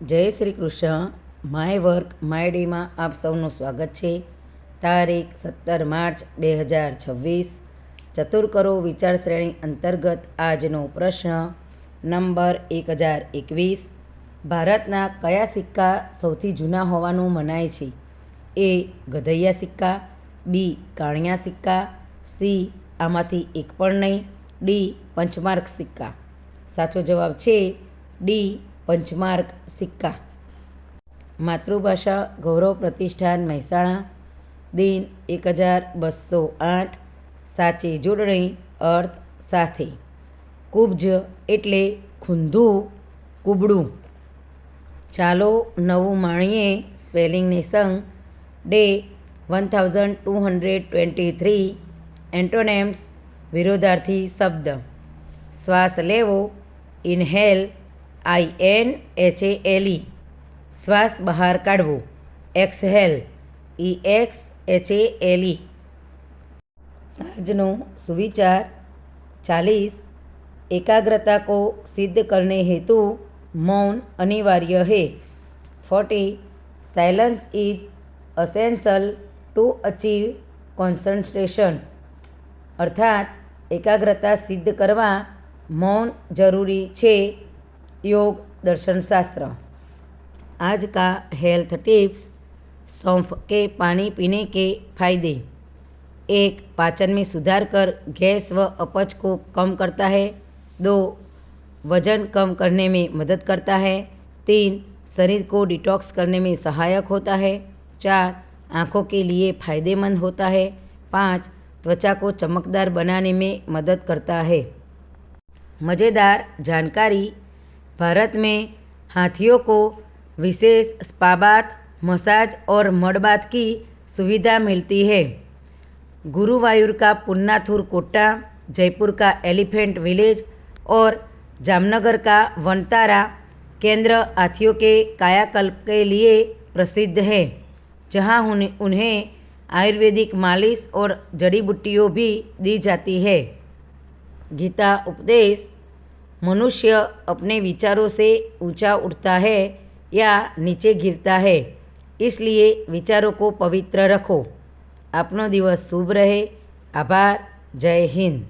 જય Shri Krishna. My work my ડેમાં આપ સૌનું સ્વાગત છે. તારીખ 17 માર્ચ 2026. ચતુર કરો વિચાર શ્રેણી અંતર્ગત આજનો પ્રશ્ન નંબર 1021. ભારતના કયા સિક્કા સૌથી જૂના હોવાનું મનાય છે? એ ગધૈયા સિક્કા, બી કાણિયા સિક્કા, સી આમાંથી એક પણ નહીં, ડી પંચમાર્ક સિક્કા. સાચો જવાબ છે ડી પંચમાર્ક સિક્કા. માતૃભાષા ગૌરવ પ્રતિષ્ઠાન મહેસાણા. દિન 1208. સાચી જોડણી અર્થ સાથે. કુબ્જ એટલે ખૂંધું, કૂબડું. ચાલો નવું માણીએ સ્પેલિંગની સંગ. ડે 1223. એન્ટોનેમ્સ વિરોધાર્થી શબ્દ. શ્વાસ લેવો ઇનહેલ INHALE. શ્વાસ બહાર કાઢવો એક્સહેલ EXHALE. આજનો सुविचार 40. एकाग्रता को सिद्ध करने हेतु मौन अनिवार्य है. 40. Silence is essential to achieve concentration. अर्थात एकाग्रता सिद्ध करवा मौन जरूरी छे. योग दर्शन शास्त्र. आज का हेल्थ टिप्स. सौंफ के पानी पीने के फायदे. 1. पाचन में सुधार कर गैस व अपच को कम करता है. 2. वजन कम करने में मदद करता है. 3. शरीर को डिटॉक्स करने में सहायक होता है. 4. आँखों के लिए फ़ायदेमंद होता है. 5. त्वचा को चमकदार बनाने में मदद करता है. मज़ेदार जानकारी. भारत में हाथियों को विशेष स्पा बाथ, मसाज और मड बाथ की सुविधा मिलती है. गुरुवायूर का पुन्नाथुर कोट्टा, जयपुर का एलिफेंट विलेज और जामनगर का वनतारा केंद्र हाथियों के कायाकल्प के लिए प्रसिद्ध है, जहां उन्हें आयुर्वेदिक मालिश और जड़ी बूटियों भी दी जाती है. गीता उपदेश. मनुष्य अपने विचारों से ऊंचा उठता है या नीचे गिरता है, इसलिए विचारों को पवित्र रखो. आपनो दिवस शुभ रहे. आभार. जय हिंद.